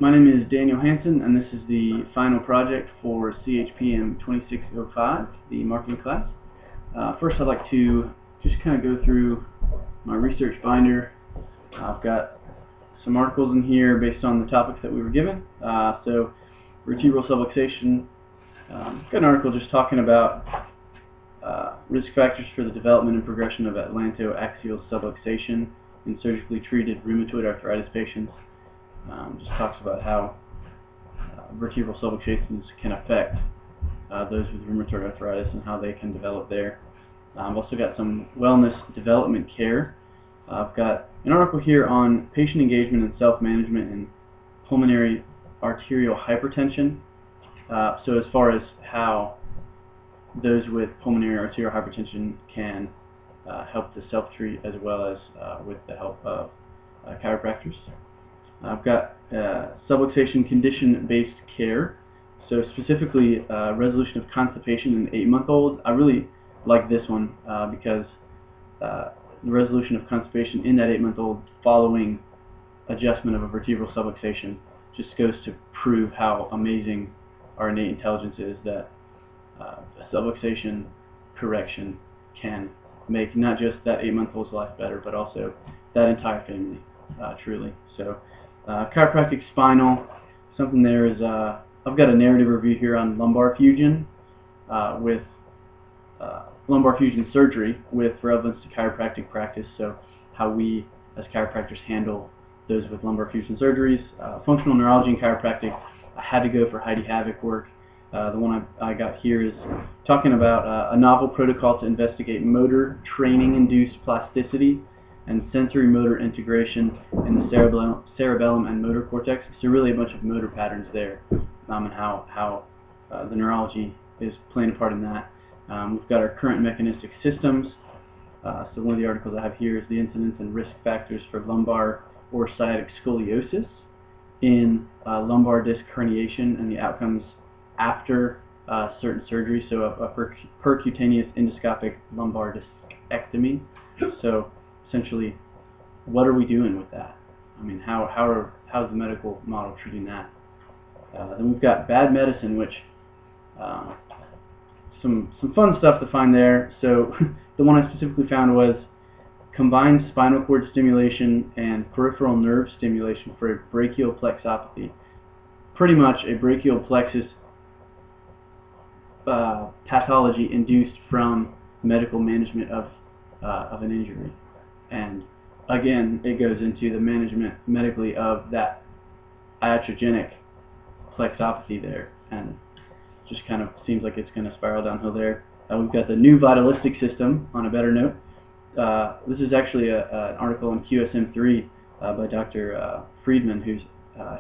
My name is Daniel Hansen, and this is the final project for CHPM 2605, the marketing class. First, I'd like to just kind of go through my research binder. I've got some articles in here based on the topics that we were given. So, vertebral subluxation. Got an article just talking about risk factors for the development and progression of atlantoaxial subluxation in surgically treated rheumatoid arthritis patients. Just talks about how vertebral subluxations can affect those with rheumatoid arthritis and how they can develop there. I've also got some wellness development care. I've got an article here on patient engagement and self-management in pulmonary arterial hypertension. So as far as how those with pulmonary arterial hypertension can help to self-treat as well as with the help of chiropractors. I've got subluxation condition-based care, so specifically resolution of constipation in 8-month-olds. I really like this one because the resolution of constipation in that 8-month-old following adjustment of a vertebral subluxation just goes to prove how amazing our innate intelligence is, that subluxation correction can make not just that 8-month-old's life better, but also that entire family, truly. So. Chiropractic spinal, something there is, I've got a narrative review here on lumbar fusion with lumbar fusion surgery with relevance to chiropractic practice, so how we as chiropractors handle those with lumbar fusion surgeries. Functional neurology and chiropractic, I had to go for Heidi Havoc work. The one I got here is talking about a novel protocol to investigate motor training-induced plasticity and sensory motor integration in the cerebellum and motor cortex. So really a bunch of motor patterns there, and how the neurology is playing a part in that. We've got our current mechanistic systems. So one of the articles I have here is the incidence and risk factors for lumbar or sciatic scoliosis in lumbar disc herniation and the outcomes after certain surgery, so a percutaneous endoscopic lumbar discectomy. So essentially, what are we doing with that? I mean, how's the medical model treating that? Then we've got bad medicine, which some fun stuff to find there. So the one I specifically found was combined spinal cord stimulation and peripheral nerve stimulation for a brachial plexopathy. Pretty much a brachial plexus pathology induced from medical management of an injury. And again, it goes into the management medically of that iatrogenic plexopathy there, and just kind of seems like it's going to spiral downhill there. We've got the new vitalistic system on a better note. This is actually an article in QSM3 by Dr. Friedman, who's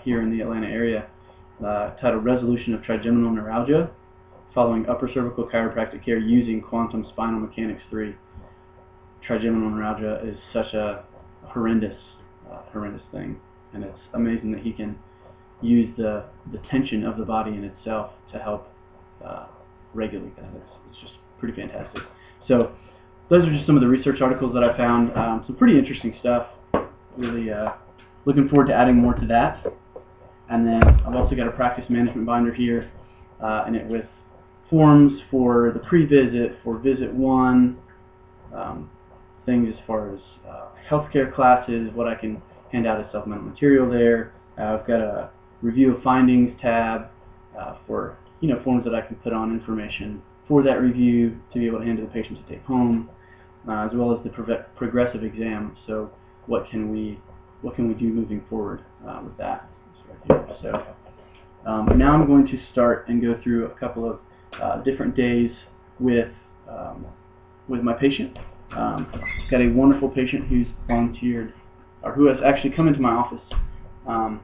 here in the Atlanta area, titled Resolution of Trigeminal Neuralgia Following Upper Cervical Chiropractic Care Using Quantum Spinal Mechanics 3. Trigeminal neuralgia is such a horrendous thing, and it's amazing that he can use the tension of the body in itself to help regulate that. It's just pretty fantastic. So those are just some of the research articles that I found. Some pretty interesting stuff. Really looking forward to adding more to that. And then I've also got a practice management binder here, in it with forms for the pre-visit, for visit 1, things as far as healthcare classes, what I can hand out as supplemental material there. I've got a review of findings tab for forms that I can put on information for that review to be able to hand to the patient to take home, as well as the progressive exam. So what can we do moving forward with that? Right here. So now I'm going to start and go through a couple of different days with my patient. Got a wonderful patient who's volunteered, or who has actually come into my office. Hi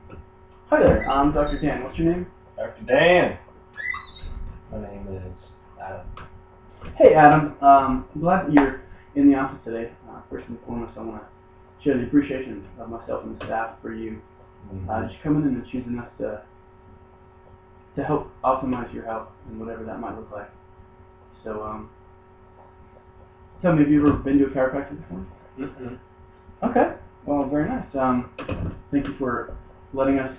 there, I'm Dr. Dan. What's your name? Dr. Dan. My name is Adam. Hey Adam, I'm glad that you're in the office today. First and foremost, I want to show the appreciation of myself and the staff for you just coming in and choosing us to help optimize your health and whatever that might look like. So tell me, have you ever been to a chiropractor before? Mm-hmm. Okay. Well, very nice. Thank you for letting us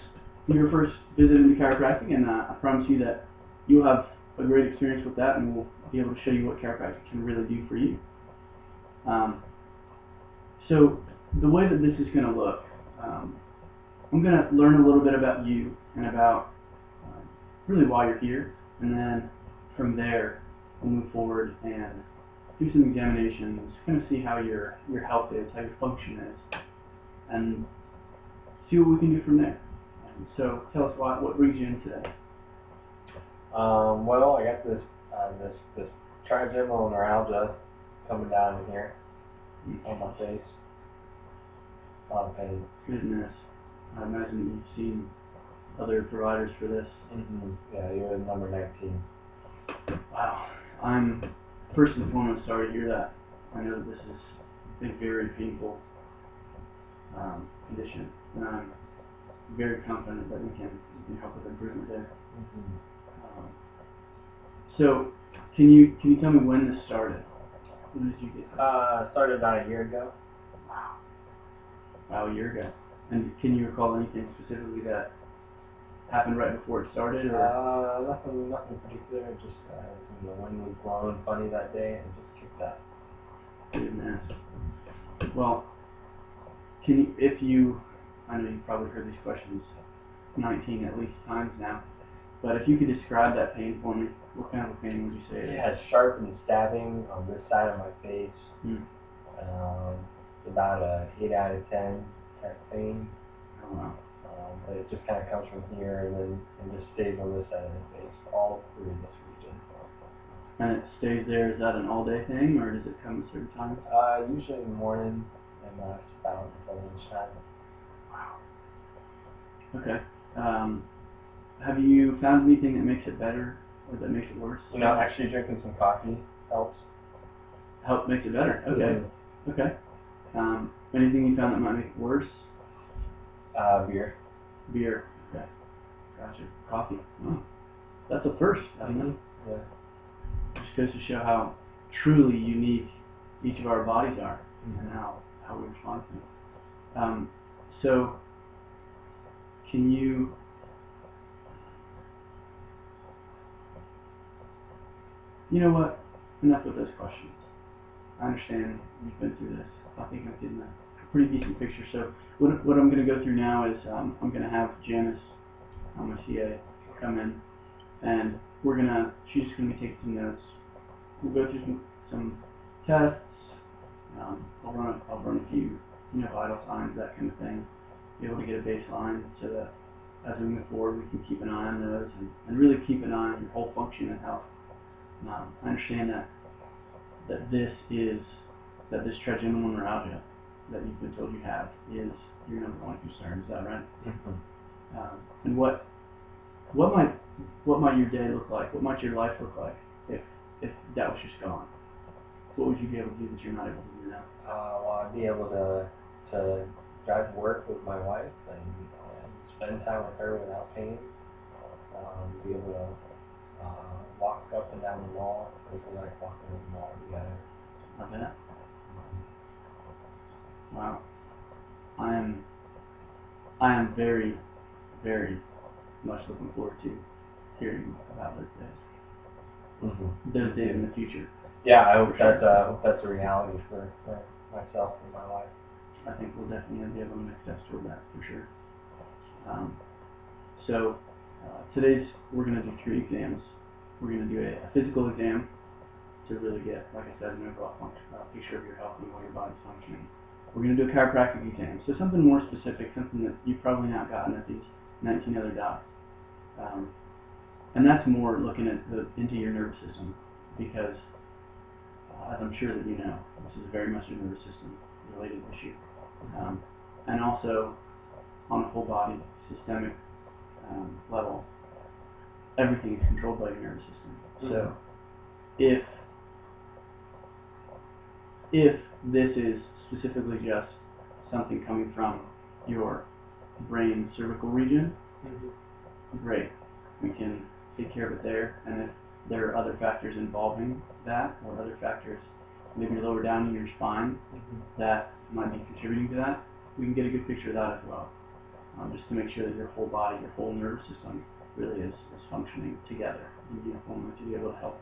your first visit into chiropractic, and I promise you that you'll have a great experience with that, and we'll be able to show you what chiropractic can really do for you. So the way that this is going to look, I'm going to learn a little bit about you and about really why you're here, and then from there we'll move forward and do some examinations, kind of see how your health is, how your function is, and see what we can do from there. So tell us what brings you in today. Well, I got this trigeminal neuralgia coming down in here on my face. A lot of pain. Goodness. I imagine you've seen other providers for this. Mm-hmm. Yeah, you're number 19. Wow. I'm first and foremost sorry to hear that. I know that this is a very painful condition, and I'm very confident that we can help with improvement there. Mm-hmm. So, can you tell me when this started? When did you get this? Started about a year ago. Wow, a year ago. And can you recall anything specifically that happened right before it started, or? Nothing particular. Just the wind was blowing funny that day, and it just kicked up. Goodness. Well, can you, if you, I know you've probably heard these questions 19 at least times now, but if you could describe that pain for me, what kind of a pain would you say it is? Yeah, it's sharp and stabbing on this side of my face. It's about a 8 out of 10 type pain. Oh, wow. But it just kind of comes from here and just stays on this side of the face, all through this region. And it stays there, is that an all-day thing, or does it come at certain times? Usually in the morning and lasts about until lunchtime. Wow. Okay. Have you found anything that makes it better, or that makes it worse? You know, actually drinking some coffee helps. Makes it better, okay. Mm-hmm. Okay. Anything you found that might make it worse? Beer. Beer, okay. Gotcha. Coffee. Oh, that's a first, isn't it? Yeah. Just goes to show how truly unique each of our bodies are, and how we respond to them. So, can you know what? Enough with those questions. I understand you've been through this. I think I'm getting a pretty decent picture. So what I'm going to go through now is I'm going to have Janice, my CA, come in, and she's just going to be taking some notes. We'll go through some tests. I'll run a few vital signs, that kind of thing. Be able to get a baseline so that as we move forward, we can keep an eye on those and really keep an eye on your whole function and health. I understand that this trigeminal neuralgia that you've been told you have is your number one concern. Is that right? Mm-hmm. And what might your day look like? What might your life look like if that was just gone? What would you be able to do that you're not able to do now? Well, I'd be able to drive to work with my wife and spend time with her without pain. Be able to walk up and down the mall. We like walking in the mall together. I bet. Wow. I am very, very much looking forward to hearing about those days. Mm-hmm. Those days in the future. Yeah, I hope that's a reality for myself and my wife. I think we'll definitely be able to make steps toward that for sure. So we're going to do 3 exams. We're going to do a physical exam to really get, like I said, an overall picture of your health and the way your body's functioning. We're going to do a chiropractic exam, so something more specific, something that you've probably not gotten at these 19 other docs. And that's more looking at into your nervous system, because as I'm sure that you know, this is very much a nervous system related issue. And also on a whole body, systemic level, everything is controlled by your nervous system. Mm-hmm. So if this is specifically just something coming from your brain cervical region, mm-hmm. Great. We can take care of it there, and if there are other factors involving that, or other factors maybe lower down in your spine, mm-hmm. that might be contributing to that, we can get a good picture of that as well. just to make sure that your whole body, your whole nervous system really is functioning together in uniform to be able to help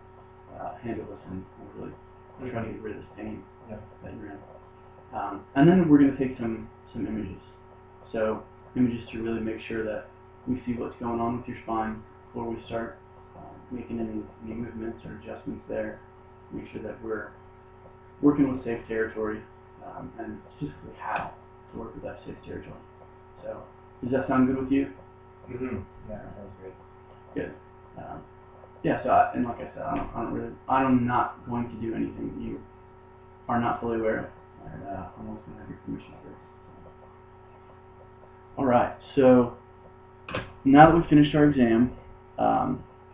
handle this and really try to get rid of this pain that you're in. And then we're going to take some images. So images to really make sure that we see what's going on with your spine before we start making any movements or adjustments there. Make sure that we're working with safe territory and specifically how to work with that safe territory. So does that sound good with you? Mm-hmm. Yeah, that sounds great. Good. Yeah. So and like I said, I'm not going to do anything that you are not fully aware of, and I'm always going to have your permission for this. All right. So now that we've finished our exam,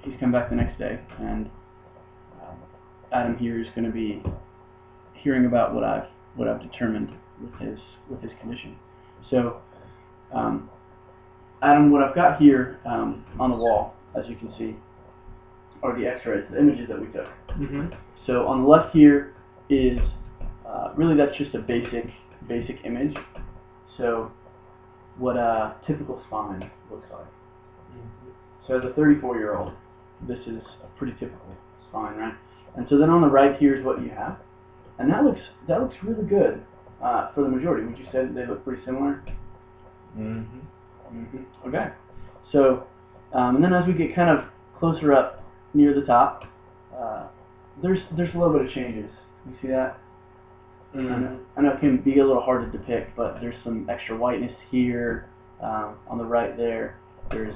he's come back the next day, and Adam here is going to be hearing about what I've determined with his condition. So, Adam, what I've got here on the wall, as you can see, are the X-rays, the images that we took. Mm-hmm. So on the left here is really that's just a basic image. So what a typical spine looks like. Mm-hmm. So as a 34-year-old, this is a pretty typical spine, right? And so then on the right here is what you have, and that looks really good for the majority. Would you say that they look pretty similar? Mm-hmm. Mm-hmm. Okay. So and then as we get kind of closer up near the top, there's a little bit of changes. You see that? Mm-hmm. I know it can be a little hard to depict, but there's some extra whiteness here on the right there. There's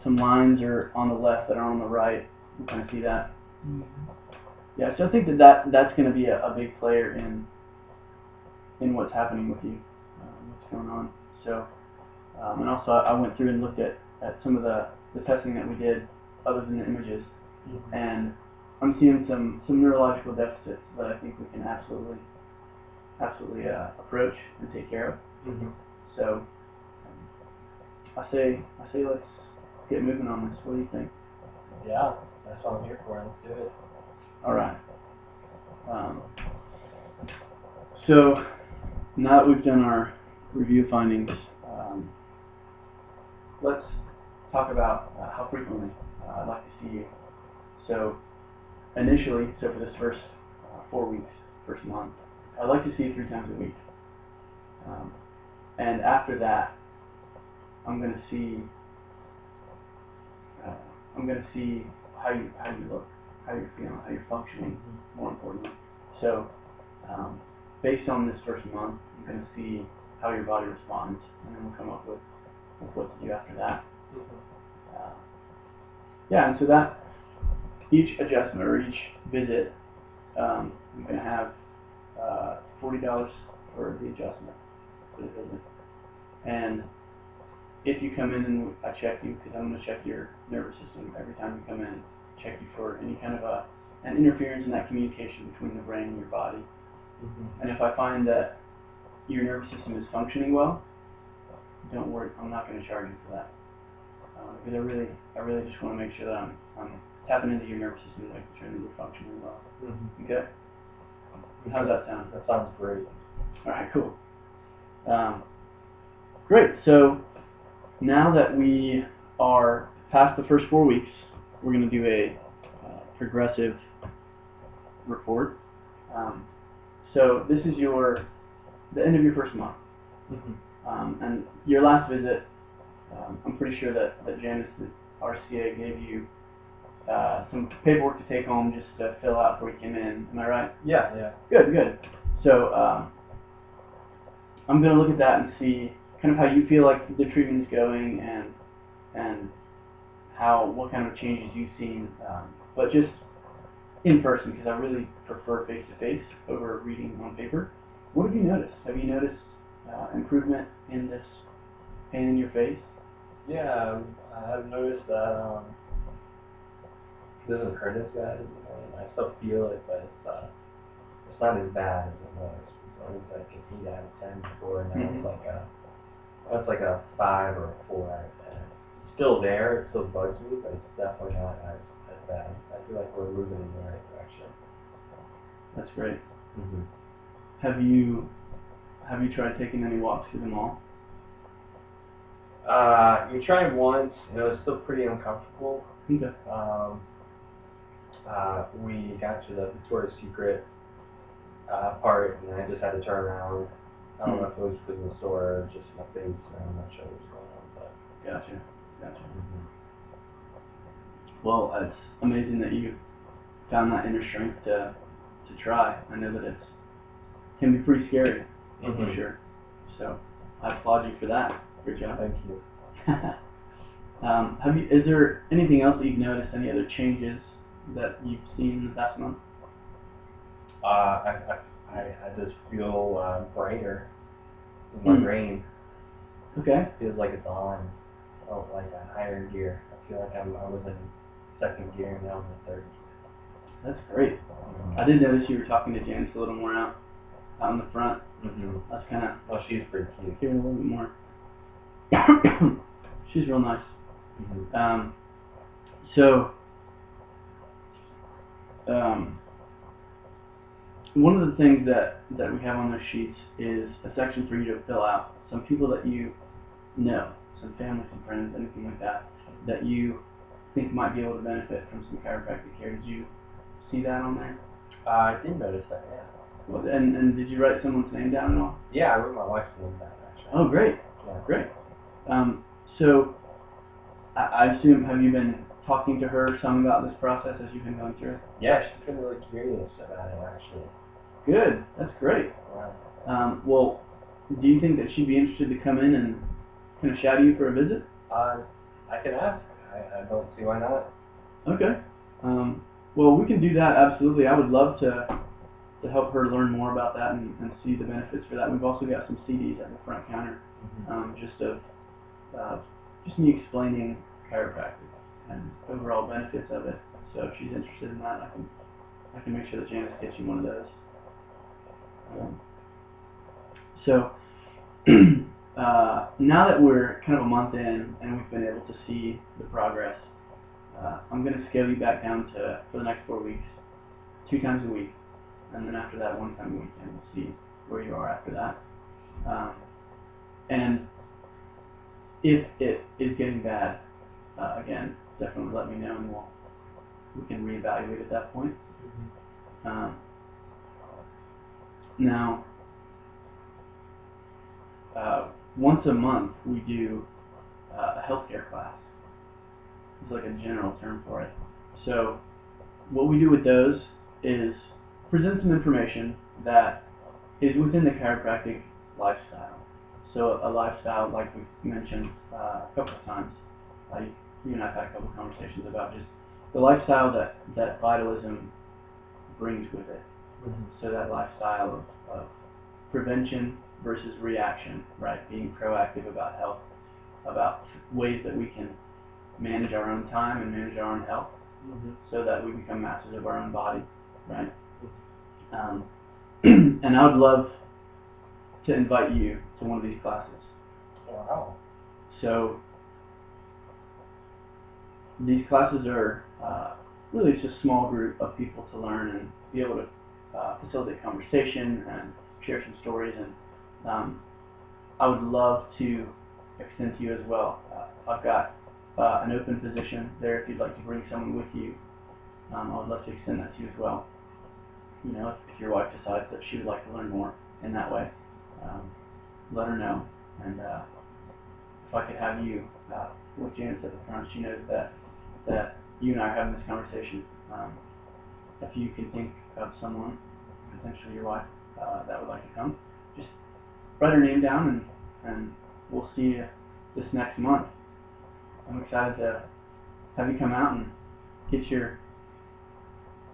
some lines are on the left that are on the right. You kind of see that. Mm-hmm. Yeah, so I think that's going to be a big player in what's happening with you, what's going on. So, and also I went through and looked at some of the testing that we did other than the images, Mm-hmm. and I'm seeing some neurological deficits that I think we can absolutely approach and take care of. Mm-hmm. So I say let's get moving on this. What do you think? Yeah, that's what I'm here for. Let's do it. All right. So now that we've done our review findings, let's talk about how frequently I'd like to see you. So initially, so for this first 4 weeks, first month, I'd like to see you 3 times a week. And after that, I'm going to see how you look, how you're feeling, how you're functioning, more importantly. So based on this first month, I'm going to see how your body responds, and then we'll come up with what to do after that. Yeah, and so that each adjustment or each visit, I'm going to have $40 for the adjustment for the visit. And if you come in and I check you, because I'm going to check your nervous system every time you come in, check you for any kind of an interference in that communication between the brain and your body. Mm-hmm. And if I find that your nervous system is functioning well, don't worry, I'm not going to charge you for that. Because I really just want to make sure that I'm tapping into your nervous system and making sure that you're functioning well. Mm-hmm. Okay? How's that sound? That sounds great. All right, cool. Great. So now that we are past the first 4 weeks, we're going to do a progressive report. So this is the end of your first month. Mm-hmm. And your last visit, I'm pretty sure that Janice, the RCA, gave you some paperwork to take home just to fill out before you came in. Am I right? Yeah. Good. So I'm going to look at that and see kind of how you feel like the treatment is going and what kind of changes you've seen, but just in person, because I really prefer face-to-face over reading on paper. What have you noticed? Have you noticed improvement in this pain in your face? Yeah, I've noticed that it doesn't hurt as bad anymore. I still feel it, but it's not as bad as it was. It was like an 8 out of 10 before, and now it's like a 5 or a 4 out of 10. It's still there, it still bugs me, but it's definitely not as bad. I feel like we're moving in the right direction. That's great. Mm-hmm. Have you tried taking any walks through the mall? You tried once, and it was still pretty uncomfortable. Okay. We got to the Victoria's Secret part, and I just had to turn around. I don't know if it was because of the store or just my face. I'm not sure what was going on, but Gotcha. Well, it's amazing that you found that inner strength to try. I know that it can be pretty scary, for sure. So I applaud you for that. Great job. Thank you. Is there anything else that you've noticed? Any other changes that you've seen in the past month? I just feel brighter in my brain. Okay. It feels like it's on. Like a higher gear. I feel like I was in second gear and now I'm in third. That's great. I did notice you were talking to Janice a little more out in the front. That's kind of. Well, she's pretty cute. Hearing a little bit more. She's real nice. One of the things that we have on those sheets is a section for you to fill out. Some people that you know, some family, some friends, anything like that, that you think might be able to benefit from some chiropractic care. Did you see that on there? I did notice that, yeah. Well, and did you write someone's name down at all? Yeah, I wrote my wife's name down, actually. Oh, great. Yeah. Great. So I assume, have you been talking to her some about this process as you've been going through it? Yeah, she's been really curious about it, actually. Good. That's great. Yeah. Well, do you think that she'd be interested to come in and kind of shadow you for a visit? I can ask. I don't see why not. Okay. Well, we can do that, absolutely. I would love to help her learn more about that and see the benefits for that. We've also got some CDs at the front counter, just me explaining chiropractic and overall benefits of it. So if she's interested in that, I can make sure that Janice gets you one of those. Now that we're kind of a month in and we've been able to see the progress, I'm going to scale you back down to, for the next 4 weeks, 2 times a week, and then after that 1 time a week, and we'll see where you are after that. And if it is getting bad, again, definitely let me know and we can reevaluate at that point. Now, once a month we do a healthcare class. It's like a general term for it. So what we do with those is present some information that is within the chiropractic lifestyle. So a lifestyle, like we've mentioned a couple of times, you and I have had a couple of conversations about just the lifestyle that vitalism brings with it. So that lifestyle of prevention versus reaction, right? Being proactive about health, about ways that we can manage our own time and manage our own health, so that we become masters of our own body, right? And I would love to invite you to one of these classes. Wow. So these classes are really just a small group of people to learn and be able to facilitate conversation and share some stories. And I would love to extend to you as well. I've got an open position there if you'd like to bring someone with you. I would love to extend that to you as well. You know, if your wife decides that she would like to learn more in that way, let her know. And if I could have you with Janice at the front, she knows that you and I are having this conversation. If you can think of someone, potentially your wife, that would like to come, just write her name down and we'll see you this next month. I'm excited to have you come out and get your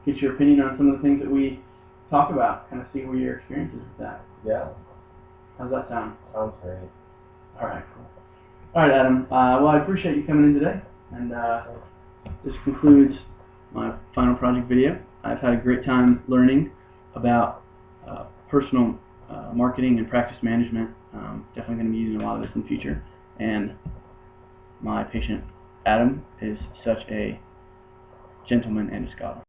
opinion on some of the things that we talk about, kind of see where your experience is with that. Yeah. How's that sound? Sounds great. All right, cool. All right, Adam. Well, I appreciate you coming in today, and this concludes my final project video. I've had a great time learning about personal marketing and practice management. Definitely going to be using a lot of this in the future. And my patient, Adam, is such a gentleman and a scholar.